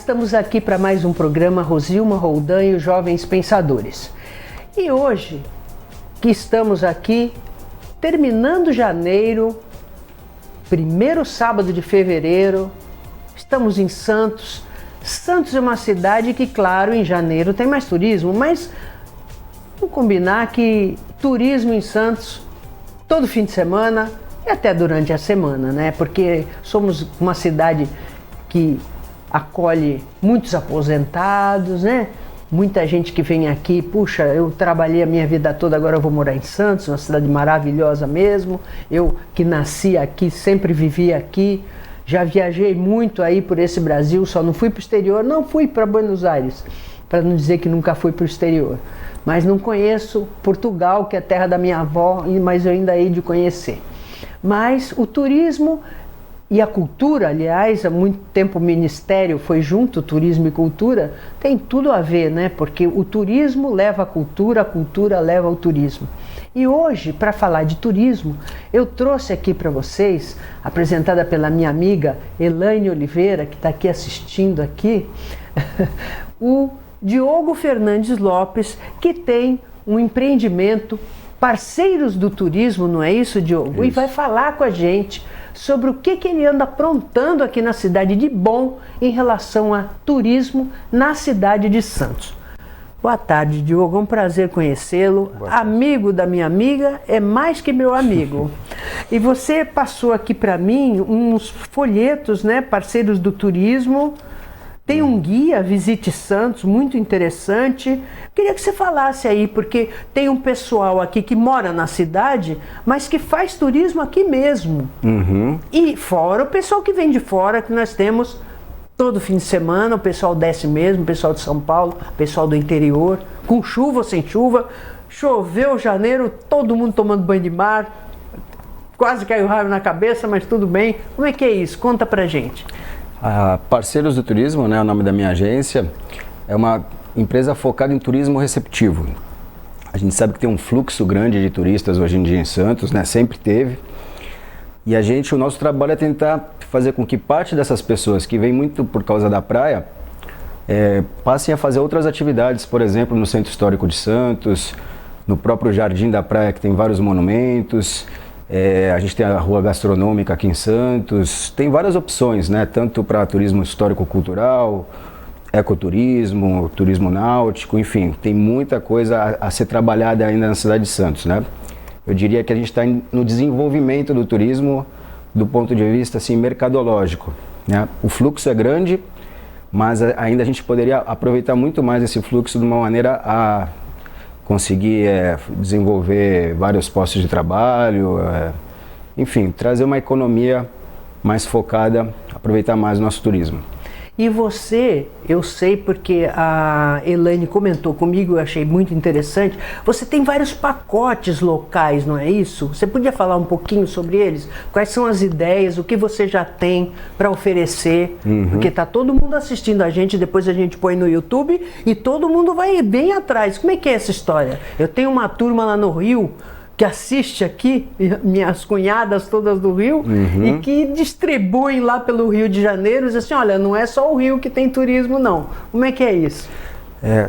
estamos aqui para mais um programa Rosilma Roldan e os Jovens Pensadores. E hoje, que estamos aqui, terminando janeiro, primeiro sábado de fevereiro, estamos em Santos. Santos é uma cidade que, claro, em janeiro tem mais turismo, mas vamos combinar que turismo em Santos, todo fim de semana e até durante a semana, né? Porque somos uma cidade que acolhe muitos aposentados, né? Muita gente que vem aqui, puxa, eu trabalhei a minha vida toda, agora eu vou morar em Santos, uma cidade maravilhosa mesmo. Eu que nasci aqui, sempre vivi aqui, já viajei muito aí por esse Brasil, só não fui para o exterior, não fui para Buenos Aires, para não dizer que nunca fui para o exterior. Mas não conheço Portugal, que é a terra da minha avó, mas eu ainda hei de conhecer. Mas o turismo e a cultura, aliás, há muito tempo o Ministério foi junto, turismo e cultura, tem tudo a ver, né? Porque o turismo leva a cultura leva ao turismo. E hoje, para falar de turismo, eu trouxe aqui para vocês, apresentada pela minha amiga Elaine Oliveira, que está aqui assistindo aqui, o Diogo Fernandes Lopes, que tem um empreendimento Parceiros do Turismo, não é isso, Diogo? Isso. E vai falar com a gente sobre o que ele anda aprontando aqui na cidade de bom em relação a turismo na cidade de Santos. Boa tarde, Diogo, é um prazer conhecê-lo. Amigo da minha amiga, é mais que meu amigo. E você passou aqui para mim uns folhetos, né, Parceiros do Turismo. Tem um guia, Visite Santos, muito interessante. Queria que você falasse aí, porque tem um pessoal aqui que mora na cidade, mas que faz turismo aqui mesmo. Uhum. E fora o pessoal que vem de fora, que nós temos todo fim de semana, o pessoal desce mesmo, o pessoal de São Paulo, o pessoal do interior, com chuva ou sem chuva. Choveu janeiro, todo mundo tomando banho de mar, quase caiu raio na cabeça, mas tudo bem. Como é que é isso? Conta pra gente. A Parceiros do Turismo, né, é o nome da minha agência, é uma empresa focada em turismo receptivo. A gente sabe que tem um fluxo grande de turistas hoje em dia em Santos, né, sempre teve. E o nosso trabalho é tentar fazer com que parte dessas pessoas que vêm muito por causa da praia, passem a fazer outras atividades, por exemplo, no Centro Histórico de Santos, no próprio Jardim da Praia, que tem vários monumentos. A gente tem a Rua Gastronômica aqui em Santos, tem várias opções, né? Tanto para turismo histórico-cultural, ecoturismo, turismo náutico, enfim, tem muita coisa a ser trabalhada ainda na cidade de Santos, né? Eu diria que a gente está no desenvolvimento do turismo do ponto de vista assim, mercadológico, né? O fluxo é grande, mas ainda a gente poderia aproveitar muito mais esse fluxo de uma maneira a conseguir desenvolver vários postos de trabalho, enfim, trazer uma economia mais focada, aproveitar mais o nosso turismo. E você, eu sei porque a Elaine comentou comigo, eu achei muito interessante, você tem vários pacotes locais, não é isso? Você podia falar um pouquinho sobre eles? Quais são as ideias, o que você já tem para oferecer? Uhum. Porque está todo mundo assistindo a gente, depois a gente põe no YouTube e todo mundo vai bem atrás. Como é que é essa história? Eu tenho uma turma lá no Rio, que assiste aqui, minhas cunhadas todas do Rio, uhum, e que distribuem lá pelo Rio de Janeiro, dizem assim, olha, não é só o Rio que tem turismo não. Como é que é isso?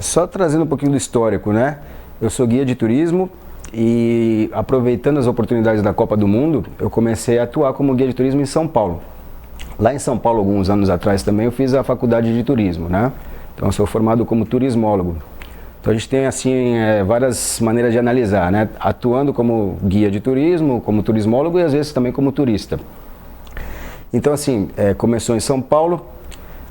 Só trazendo um pouquinho do histórico, né? Eu sou guia de turismo e aproveitando as oportunidades da Copa do Mundo, eu comecei a atuar como guia de turismo em São Paulo. Lá em São Paulo, alguns anos atrás também, eu fiz a faculdade de turismo, né? Então eu sou formado como turismólogo. Então a gente tem assim várias maneiras de analisar, né? Atuando como guia de turismo, como turismólogo e às vezes também como turista. Então assim, começou em São Paulo,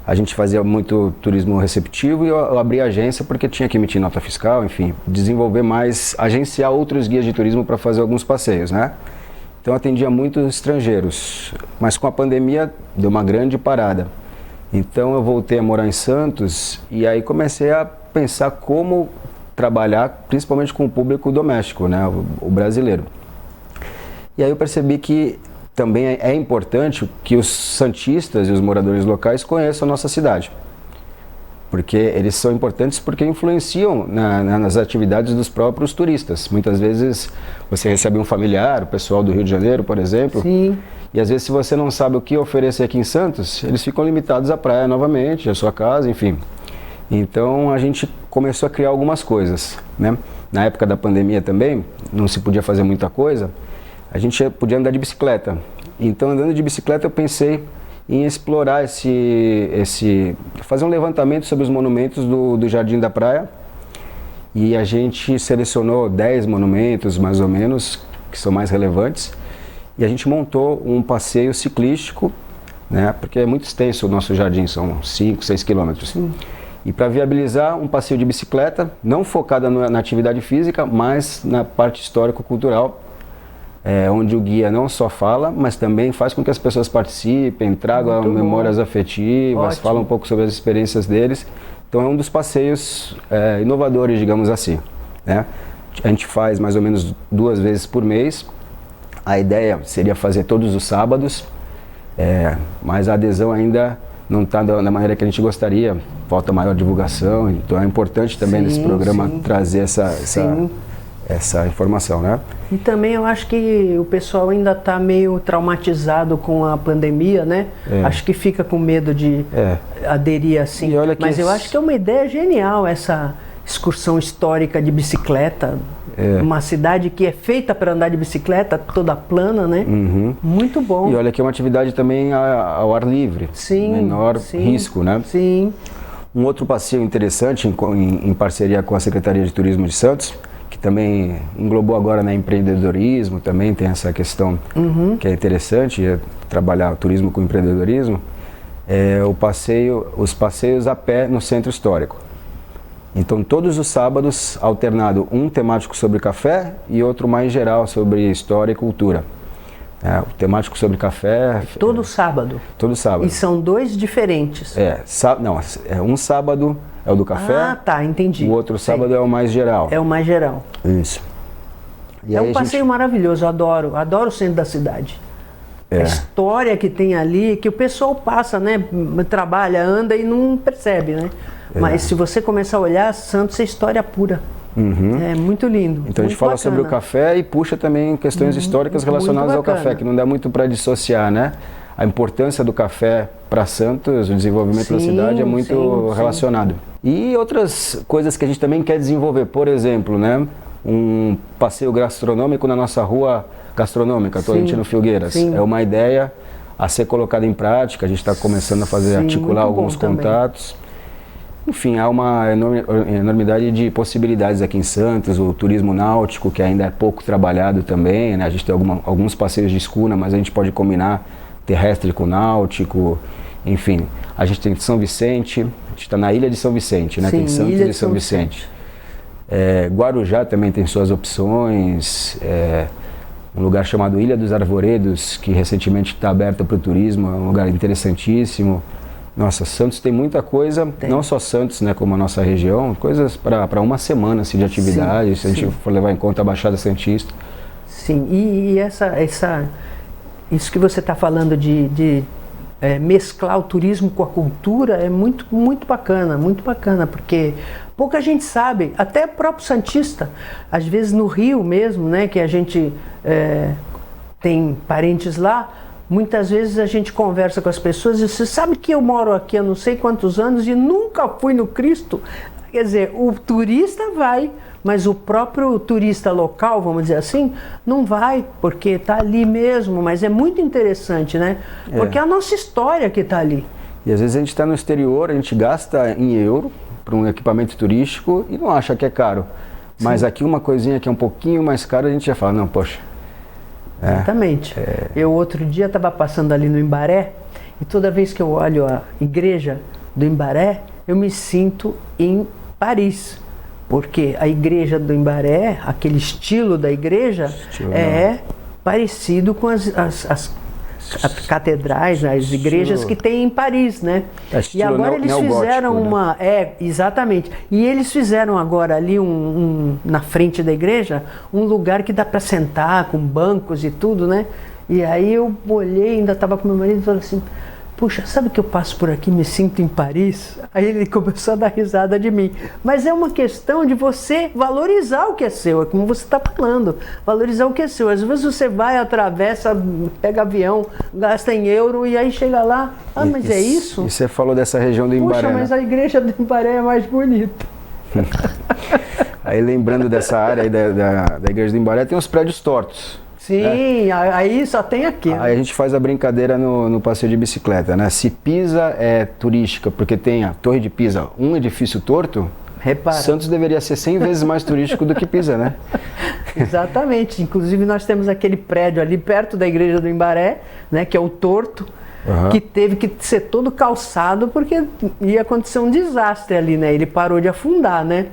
a gente fazia muito turismo receptivo e eu abri a agência porque tinha que emitir nota fiscal, enfim, desenvolver mais, agenciar outros guias de turismo para fazer alguns passeios, né? Então eu atendia muitos estrangeiros, mas com a pandemia deu uma grande parada. Então eu voltei a morar em Santos e aí comecei a pensar como trabalhar principalmente com o público doméstico, né, o brasileiro. E aí eu percebi que também é importante que os santistas e os moradores locais conheçam a nossa cidade. Porque eles são importantes porque influenciam nas atividades dos próprios turistas. Muitas vezes você recebe um familiar, o pessoal do Rio de Janeiro, por exemplo, sim, E às vezes, se você não sabe o que oferecer aqui em Santos, eles ficam limitados à praia novamente, à sua casa, enfim. Então a gente começou a criar algumas coisas, né? Na época da pandemia também, não se podia fazer muita coisa, a gente podia andar de bicicleta. Então, andando de bicicleta, eu pensei em explorar fazer um levantamento sobre os monumentos do Jardim da Praia. E a gente selecionou 10 monumentos, mais ou menos, que são mais relevantes. E a gente montou um passeio ciclístico, né? Porque é muito extenso o nosso jardim, são 5, 6 quilômetros. Sim. E para viabilizar um passeio de bicicleta, não focada na atividade física, mas na parte histórico-cultural, onde o guia não só fala, mas também faz com que as pessoas participem, tragam memórias afetivas, falam um pouco sobre as experiências deles. Então é um dos passeios inovadores, digamos assim, né? A gente faz mais ou menos 2 vezes por mês. A ideia seria fazer todos os sábados, mas a adesão ainda não está da maneira que a gente gostaria, falta maior divulgação, então é importante também nesse programa trazer essa informação, né? E também eu acho que o pessoal ainda está meio traumatizado com a pandemia, né? Acho que fica com medo de aderir assim. Mas eu acho que é uma ideia genial essa excursão histórica de bicicleta. Uma cidade que é feita para andar de bicicleta, toda plana, né? Uhum. Muito bom. E olha que é uma atividade também ao ar livre, menor risco, né? Sim. Um outro passeio interessante em parceria com a Secretaria de Turismo de Santos, que também englobou agora, né, empreendedorismo, também tem essa questão que é interessante, trabalhar o turismo com empreendedorismo, os passeios a pé no centro histórico. Então, todos os sábados, alternado um temático sobre café e outro mais geral sobre história e cultura. O temático sobre café... Todo sábado? Todo sábado. E são 2 diferentes? Um sábado é o do café. Ah, tá, entendi. O outro sábado é o mais geral. É o mais geral. Isso. E é um passeio maravilhoso, eu adoro o centro da cidade. A história que tem ali, que o pessoal passa, né, trabalha, anda e não percebe, né? Mas se você começar a olhar, Santos é história pura. É muito lindo. Então a gente fala sobre o café e puxa também questões históricas relacionadas ao café, que não dá muito para dissociar, né? A importância do café para Santos, o desenvolvimento da cidade é muito relacionado. E outras coisas que a gente também quer desenvolver, por exemplo, né? Um passeio gastronômico na nossa rua gastronômica, Tolentino Filgueiras. É uma ideia a ser colocada em prática, a gente está começando a articular alguns contatos. Enfim, há uma enormidade de possibilidades aqui em Santos, o turismo náutico, que ainda é pouco trabalhado também, né? A gente tem alguns passeios de escuna, mas a gente pode combinar terrestre com náutico, enfim. A gente tem São Vicente, a gente está na Ilha de São Vicente, né? Tem Santos e São Vicente. Guarujá também tem suas opções, um lugar chamado Ilha dos Arvoredos, que recentemente está aberto para o turismo, é um lugar interessantíssimo. Nossa, Santos tem muita coisa, não só Santos, né, como a nossa região, coisas para uma semana assim, de atividade, se a gente for levar em conta a Baixada Santista. Sim, e isso que você está falando de mesclar o turismo com a cultura é muito bacana, porque pouca gente sabe, até o próprio santista, às vezes no Rio mesmo, né, que a gente tem parentes lá. Muitas vezes a gente conversa com as pessoas e você sabe que eu moro aqui há não sei quantos anos e nunca fui no Cristo. Quer dizer, o turista vai, mas o próprio turista local, vamos dizer assim, não vai, porque está ali mesmo. Mas é muito interessante, né? Porque é a nossa história que está ali. E às vezes a gente está no exterior, a gente gasta em euro para um equipamento turístico e não acha que é caro. Mas aqui uma coisinha que é um pouquinho mais cara, a gente já fala, não, poxa... Exatamente. Eu outro dia estava passando ali no Imbaré e toda vez que eu olho a igreja do Imbaré, eu me sinto em Paris. Porque a igreja do Imbaré, aquele estilo da igreja, parecido com as catedrais, as igrejas que tem em Paris, né? E agora eles fizeram uma... exatamente. E eles fizeram agora ali na frente da igreja, um lugar que dá para sentar, com bancos e tudo, né? E aí eu olhei, ainda estava com meu marido e falei assim, puxa, sabe que eu passo por aqui, me sinto em Paris? Aí ele começou a dar risada de mim. Mas é uma questão de você valorizar o que é seu, é como você está falando, valorizar o que é seu. Às vezes você vai, atravessa, pega avião, gasta em euro e aí chega lá, mas é isso? E você falou dessa região do Imbaré. Puxa, mas a igreja do Imbaré é mais bonita. Aí lembrando dessa área aí da igreja do Imbaré, tem uns prédios tortos. Sim, aí só tem aqui. Aí a gente faz a brincadeira no passeio de bicicleta, né? Se Pisa é turística porque tem a Torre de Pisa, um edifício torto, repara. Santos deveria ser 100 vezes mais turístico do que Pisa, né? Exatamente. Inclusive nós temos aquele prédio ali perto da igreja do Imbaré, né, que é o torto, que teve que ser todo calçado porque ia acontecer um desastre ali, né? Ele parou de afundar, né?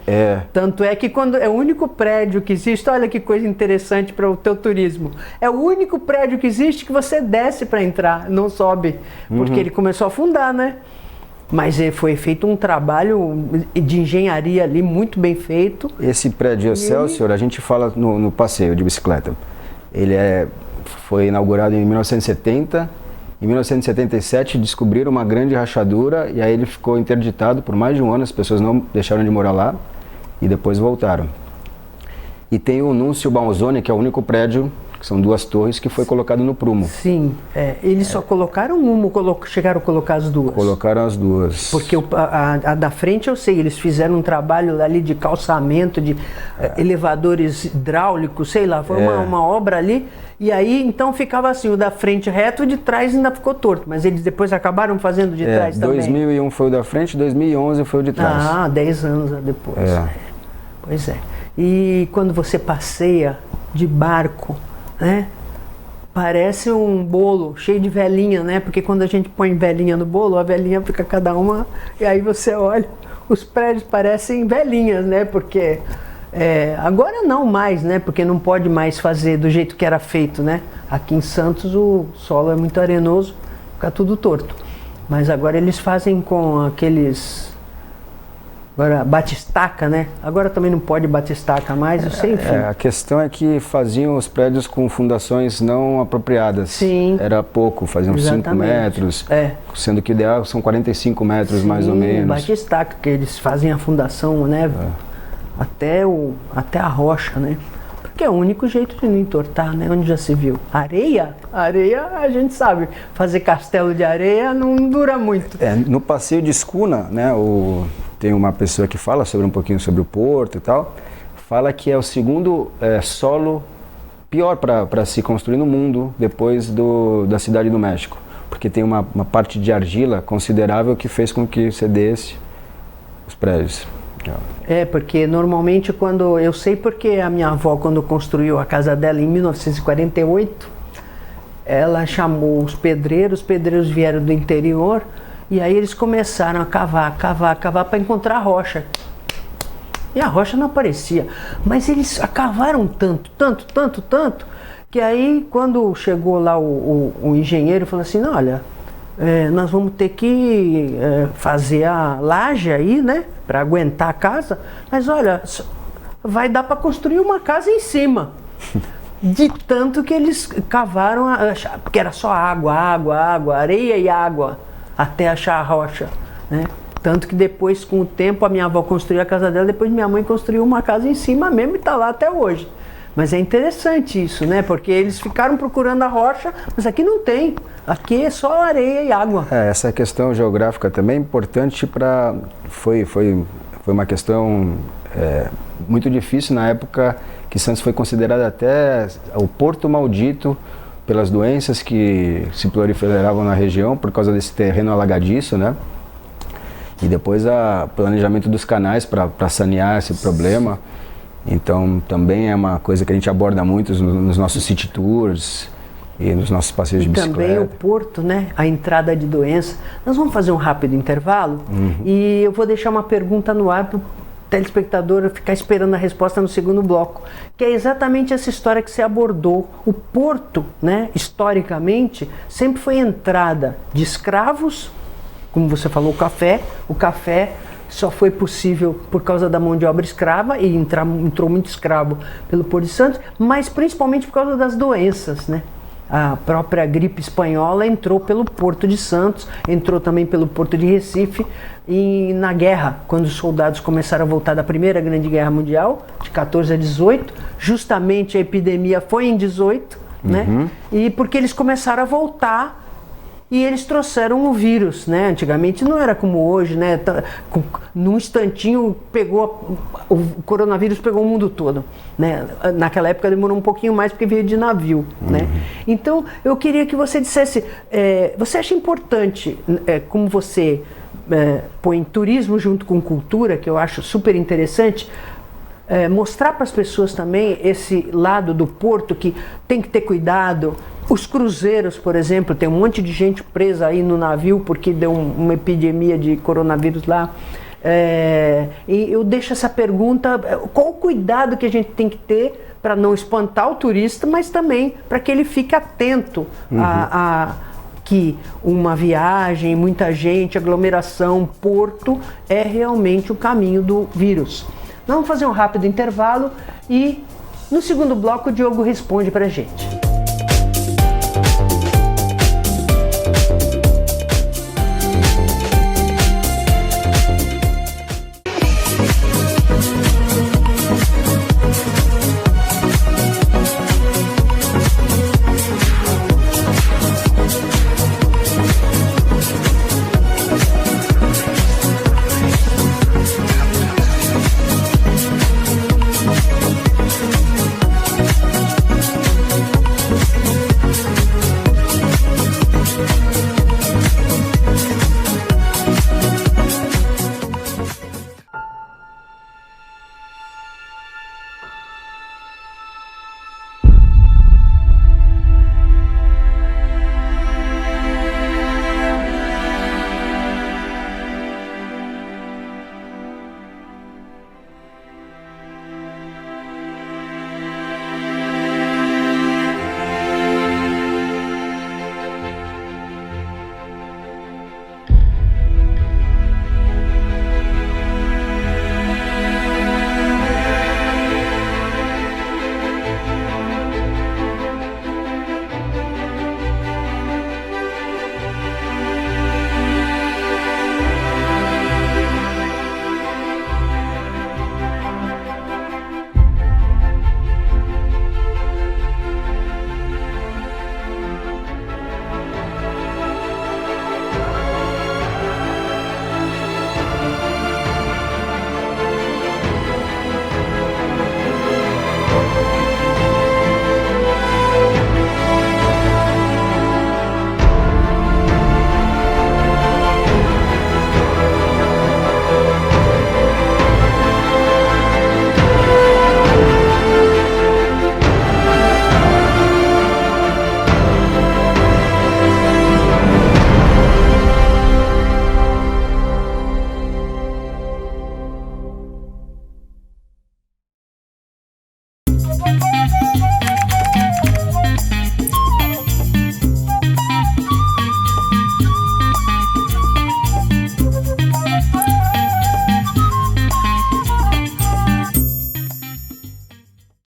Tanto é que quando é o único prédio que existe, olha que coisa interessante para o teu turismo. É o único prédio que existe que você desce para entrar, não sobe, porque ele começou a afundar, né? Mas foi feito um trabalho de engenharia ali muito bem feito. Esse prédio Excelsior, a gente fala no passeio de bicicleta. Ele foi inaugurado em 1970. Em 1977 descobriram uma grande rachadura e aí ele ficou interditado por mais de um ano, as pessoas não deixaram de morar lá e depois voltaram. E tem o Núncio Balzoni, que é o único prédio, que são 2 torres, que foi colocado no prumo. Sim, eles só colocaram uma, chegaram a colocar as 2? Colocaram as 2. Porque a da frente eu sei, eles fizeram um trabalho ali de calçamento, de elevadores hidráulicos, sei lá, foi uma obra ali. E aí, então, ficava assim, o da frente reto e o de trás ainda ficou torto. Mas eles depois acabaram fazendo de trás também. 2001 foi o da frente, 2011 foi o de trás. 10 anos depois. Pois é. E quando você passeia de barco, né? Parece um bolo cheio de velhinha, né? Porque quando a gente põe velhinha no bolo, a velhinha fica cada uma... E aí você olha, os prédios parecem velhinhas, né? Porque... agora não mais, né? Porque não pode mais fazer do jeito que era feito, né? Aqui em Santos o solo é muito arenoso, fica tudo torto. Mas agora eles fazem com aqueles... Agora, batistaca, né? Agora também não pode batistaca mais, eu sei, enfim. A questão é que faziam os prédios com fundações não apropriadas. Sim. Era pouco, faziam 5 metros, sendo que o ideal são 45 metros mais ou menos. Batistaca, que eles fazem a fundação, né? Até a rocha, né? Porque é o único jeito de não entortar, né? Onde já se viu. Areia a gente sabe. Fazer castelo de areia não dura muito. No passeio de escuna, né? Tem uma pessoa que fala um pouquinho sobre o porto e tal. Fala que é o segundo solo pior para se construir no mundo depois da Cidade do México. Porque tem uma parte de argila considerável que fez com que cedesse os prédios. Porque normalmente eu sei porque a minha avó, quando construiu a casa dela em 1948, ela chamou os pedreiros vieram do interior e aí eles começaram a cavar para encontrar a rocha. E a rocha não aparecia, mas eles cavaram tanto, que aí quando chegou lá o engenheiro falou assim, não, olha, nós vamos ter que fazer a laje aí, né, para aguentar a casa, mas olha, vai dar para construir uma casa em cima. De tanto que eles cavaram, porque era só água, areia e água, até achar a rocha, né? Tanto que depois, com o tempo, a minha avó construiu a casa dela, depois minha mãe construiu uma casa em cima mesmo e está lá até hoje. Mas é interessante isso, né? Porque eles ficaram procurando a rocha, mas aqui não tem. Aqui é só areia e água. Essa questão geográfica também é importante para... Foi uma questão muito difícil na época que Santos foi considerado até o Porto Maldito pelas doenças que se proliferavam na região por causa desse terreno alagadiço, né? E depois o planejamento dos canais para sanear esse problema. Então também é uma coisa que a gente aborda muito nos nossos city tours e nos nossos passeios de bicicleta. Também o porto, né? A entrada de doença. Nós vamos fazer um rápido intervalo e eu vou deixar uma pergunta no ar para o telespectador ficar esperando a resposta no segundo bloco, que é exatamente essa história que você abordou. O porto, né, historicamente, sempre foi entrada de escravos, como você falou, o café só foi possível por causa da mão de obra escrava e entrou muito escravo pelo Porto de Santos, mas principalmente por causa das doenças, né? A própria gripe espanhola entrou pelo Porto de Santos, entrou também pelo Porto de Recife, e na guerra, quando os soldados começaram a voltar da Primeira Grande Guerra Mundial, de 14 a 18, justamente a epidemia foi em 18, né? E porque eles começaram a voltar e eles trouxeram o vírus, né? Antigamente não era como hoje, né? Num instantinho o coronavírus pegou o mundo todo, né? Naquela época demorou um pouquinho mais porque veio de navio, né? Então eu queria que você dissesse, você acha importante, como você põe turismo junto com cultura, que eu acho super interessante, mostrar para as pessoas também esse lado do porto que tem que ter cuidado. Os cruzeiros, por exemplo, tem um monte de gente presa aí no navio porque deu uma epidemia de coronavírus lá. E eu deixo essa pergunta, qual o cuidado que a gente tem que ter para não espantar o turista, mas também para que ele fique atento a que uma viagem, muita gente, aglomeração, porto é realmente o caminho do vírus. Vamos fazer um rápido intervalo e no segundo bloco o Diogo responde para a gente.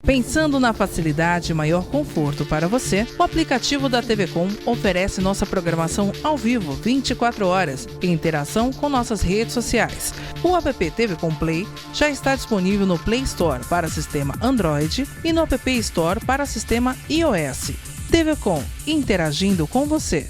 Pensando na facilidade e maior conforto para você, o aplicativo da TV Com oferece nossa programação ao vivo 24 horas em interação com nossas redes sociais. O app TV Com Play já está disponível no Play Store para sistema Android e no App Store para sistema iOS. TV Com, interagindo com você.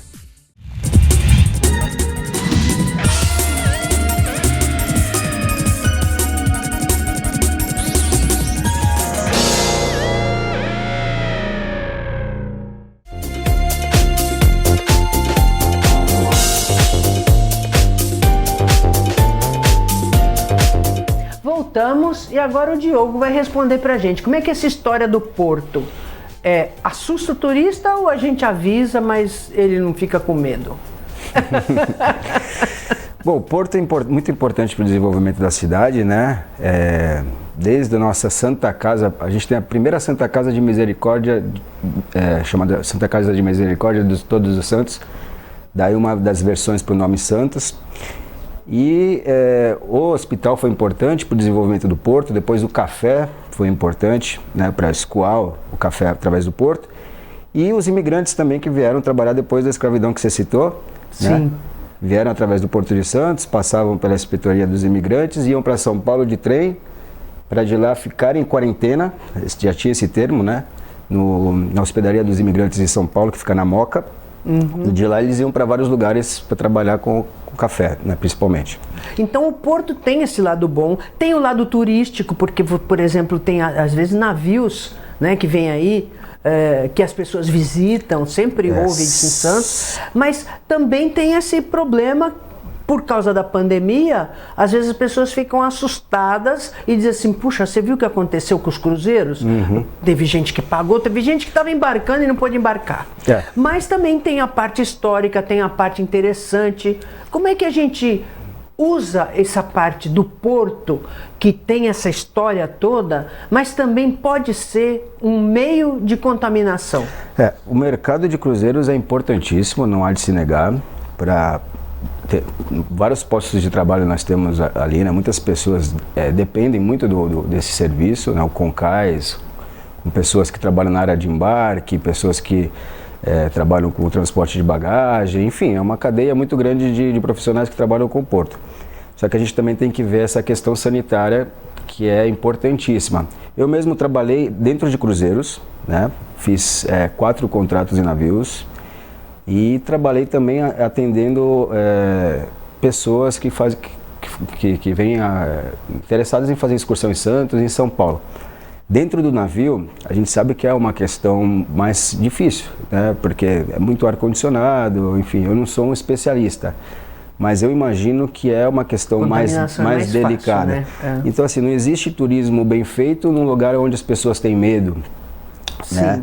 Voltamos e agora o Diogo vai responder pra gente. Como é que é essa história do porto? Assusta o turista ou a gente avisa, mas ele não fica com medo? Bom, o porto é muito importante para o desenvolvimento da cidade, né? Desde a nossa Santa Casa, a gente tem a primeira Santa Casa de Misericórdia, chamada Santa Casa de Misericórdia de Todos os Santos, daí uma das versões para o nome Santos. E o hospital foi importante para o desenvolvimento do porto, depois o café foi importante, né, para escoar o café através do porto. E os imigrantes também que vieram trabalhar depois da escravidão que você citou, Sim. né? Vieram através do Porto de Santos, passavam pela inspetoria dos imigrantes, iam para São Paulo de trem, para de lá ficarem em quarentena, já tinha esse termo, né? Na hospedaria dos imigrantes em São Paulo, que fica na Moca. E de lá eles iam para vários lugares para trabalhar com café, né, principalmente. Então o Porto tem esse lado bom, tem o lado turístico, porque, por exemplo, tem às vezes navios, né, que vêm aí, que as pessoas visitam, sempre houve isso em Santos, mas também tem esse problema. Por causa da pandemia, às vezes as pessoas ficam assustadas e dizem assim, puxa, você viu o que aconteceu com os cruzeiros? Teve gente que pagou, teve gente que estava embarcando e não pôde embarcar. Mas também tem a parte histórica, tem a parte interessante. Como é que a gente usa essa parte do porto, que tem essa história toda, mas também pode ser um meio de contaminação? O mercado de cruzeiros é importantíssimo, não há de se negar, para... vários postos de trabalho nós temos ali, né? Muitas pessoas dependem muito desse serviço, né? O Concais, com pessoas que trabalham na área de embarque, pessoas que trabalham com o transporte de bagagem, enfim, é uma cadeia muito grande de profissionais que trabalham com o porto. Só que a gente também tem que ver essa questão sanitária, que é importantíssima. Eu mesmo trabalhei dentro de cruzeiros, né? Fiz 4 contratos em navios, e trabalhei também atendendo pessoas que vêm interessadas em fazer excursão em Santos e em São Paulo. Dentro do navio, a gente sabe que é uma questão mais difícil, né? Porque é muito ar-condicionado, enfim, eu não sou um especialista, mas eu imagino que é uma questão mais delicada. Fácil, né? Então, assim, não existe turismo bem feito num lugar onde as pessoas têm medo, né?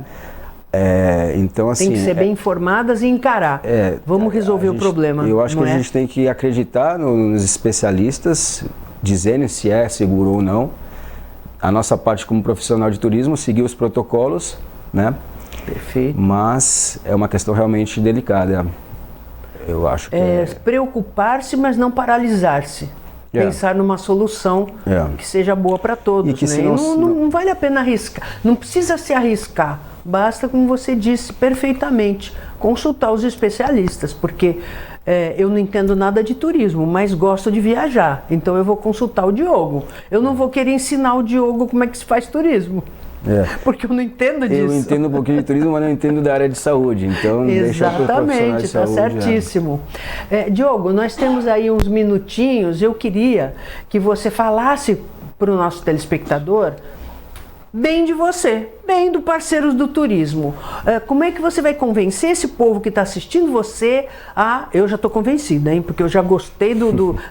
Então, assim, tem que ser bem informadas e encarar. Vamos resolver o problema. Eu acho que a gente tem que acreditar nos especialistas, dizendo se é seguro ou não. A nossa parte como profissional de turismo, seguir os protocolos, né? Perfeito. Mas é uma questão realmente delicada. Eu acho que preocupar-se, mas não paralisar-se. Pensar numa solução que seja boa para todos. E que, né? Não vale a pena arriscar. Não precisa se arriscar. Basta, como você disse perfeitamente, consultar os especialistas, porque eu não entendo nada de turismo, mas gosto de viajar. Então eu vou consultar o Diogo. Eu não vou querer ensinar o Diogo como é que se faz turismo. Porque eu não entendo disso. Eu entendo um pouquinho de turismo, mas não entendo da área de saúde. Então, exatamente, está certíssimo. Diogo, nós temos aí uns minutinhos. Eu queria que você falasse para o nosso telespectador bem de você, bem do Parceiros do Turismo. Como é que você vai convencer esse povo que está assistindo você a... Eu já estou convencida, hein? Porque eu já gostei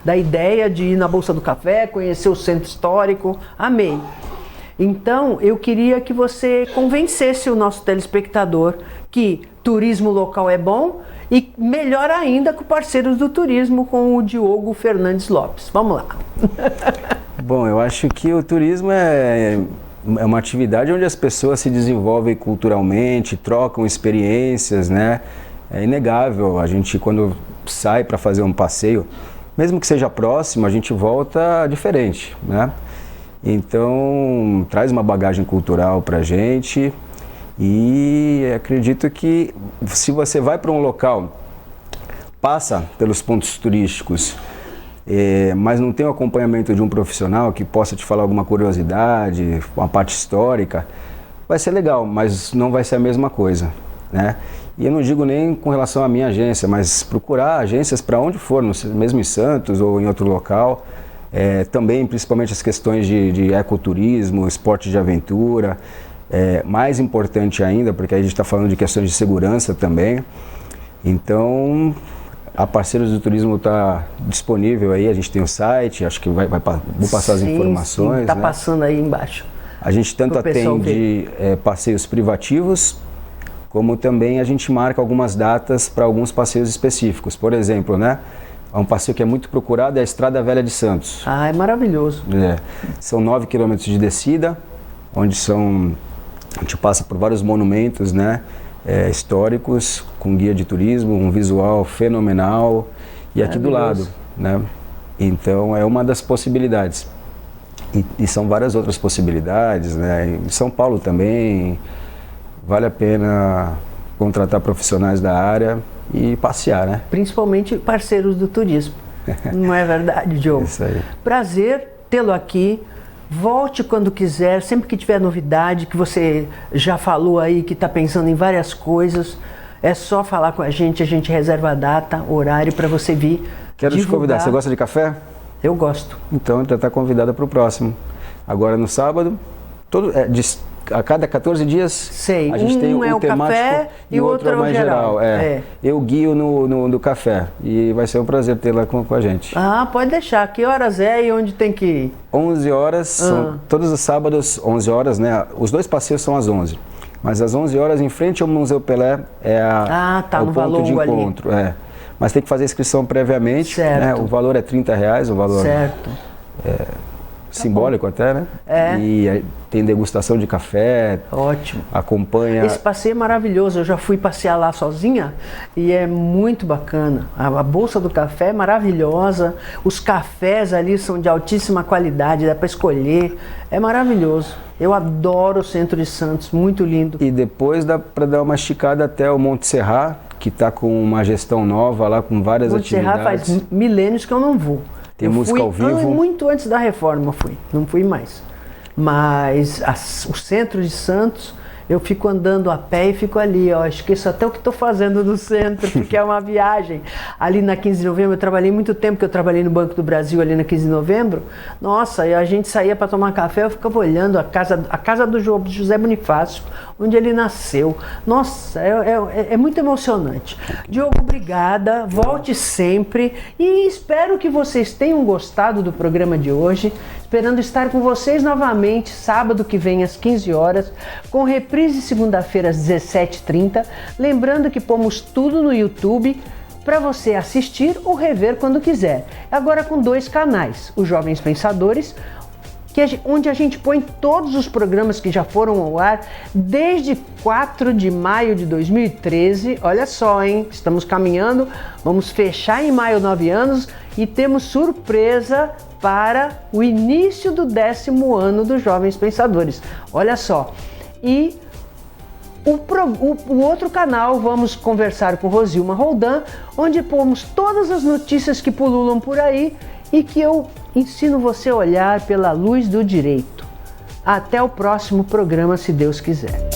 da ideia de ir na Bolsa do Café, conhecer o centro histórico. Amei. Então, eu queria que você convencesse o nosso telespectador que turismo local é bom e melhor ainda com Parceiros do Turismo, com o Diogo Fernandes Lopes. Vamos lá. Bom, eu acho que o turismo é uma atividade onde as pessoas se desenvolvem culturalmente, trocam experiências, né? É inegável, a gente quando sai para fazer um passeio, mesmo que seja próximo, a gente volta diferente, né? Então, traz uma bagagem cultural para a gente e acredito que se você vai para um local, passa pelos pontos turísticos, mas não tem o acompanhamento de um profissional que possa te falar alguma curiosidade, uma parte histórica, vai ser legal, mas não vai ser a mesma coisa, né? E eu não digo nem com relação à minha agência, mas procurar agências para onde for, mesmo em Santos ou em outro local. Também, principalmente as questões de ecoturismo, esporte de aventura, mais importante ainda, porque a gente está falando de questões de segurança também. Então, a Parceiros do Turismo está disponível aí, a gente tem o site, acho que vou passar as informações. Está passando aí embaixo. A gente tanto atende passeios privativos, como também a gente marca algumas datas para alguns passeios específicos. Por exemplo, né? Um passeio que é muito procurado é a Estrada Velha de Santos. Ah, é maravilhoso. São 9 quilômetros de descida, onde a gente passa por vários monumentos, né, históricos, com guia de turismo, um visual fenomenal, e aqui do lado, né? Então é uma das possibilidades. E são várias outras possibilidades, né? Em São Paulo também, vale a pena contratar profissionais da área e passear, né? Principalmente parceiros do turismo. Não é verdade, Diogo? Isso aí. Prazer tê-lo aqui. Volte quando quiser, sempre que tiver novidade, que você já falou aí que está pensando em várias coisas. É só falar com a gente reserva a data, horário para você vir. Quero te convidar. Você gosta de café? Eu gosto. Então já está convidada para o próximo. Agora no sábado, a cada 14 dias Sei. A gente tem um o temático café e o outro é o mais geral. Eu guio no café e vai ser um prazer tê-la com a gente. Ah, pode deixar. Que horas é e onde tem que ir? 11 horas, são todos os sábados, 11 horas, né? Os dois passeios são às 11. Mas às 11 horas, em frente ao Museu Pelé, é o ponto de encontro. Mas tem que fazer a inscrição previamente. Certo. Né? O valor é R$30, o valor certo. Simbólico até, né? É. E tem degustação de café. Ótimo. Acompanha. Esse passeio é maravilhoso. Eu já fui passear lá sozinha e é muito bacana. A Bolsa do Café é maravilhosa. Os cafés ali são de altíssima qualidade, dá para escolher. É maravilhoso. Eu adoro o Centro de Santos, muito lindo. E depois dá para dar uma esticada até o Monte Serrat, que está com uma gestão nova lá, com várias atividades. Monte Serrat faz milênios que eu não vou. Tem música ao vivo. Muito antes da reforma eu fui, não fui mais. Mas o Centro de Santos, eu fico andando a pé e fico ali, ó, esqueço até o que estou fazendo no centro, porque é uma viagem. Ali na 15 de novembro, eu trabalhei muito tempo, que eu trabalhei no Banco do Brasil ali na 15 de novembro. Nossa, e a gente saía para tomar café, eu ficava olhando a casa do José Bonifácio, onde ele nasceu. Nossa, é muito emocionante. Diogo, obrigada, volte sempre e espero que vocês tenham gostado do programa de hoje. Esperando estar com vocês novamente sábado que vem às 15 horas, com reprise segunda-feira às 17h30. Lembrando que pomos tudo no YouTube para você assistir ou rever quando quiser. Agora com 2 canais, o Jovens Pensadores, onde a gente põe todos os programas que já foram ao ar desde 4 de maio de 2013. Olha só, hein? Estamos caminhando, vamos fechar em maio 9 anos e temos surpresa para o início do 10º ano dos Jovens Pensadores. Olha só. E o outro canal, vamos conversar com Rosilma Roldan, onde pomos todas as notícias que pululam por aí e que eu ensino você a olhar pela luz do direito. Até o próximo programa, se Deus quiser.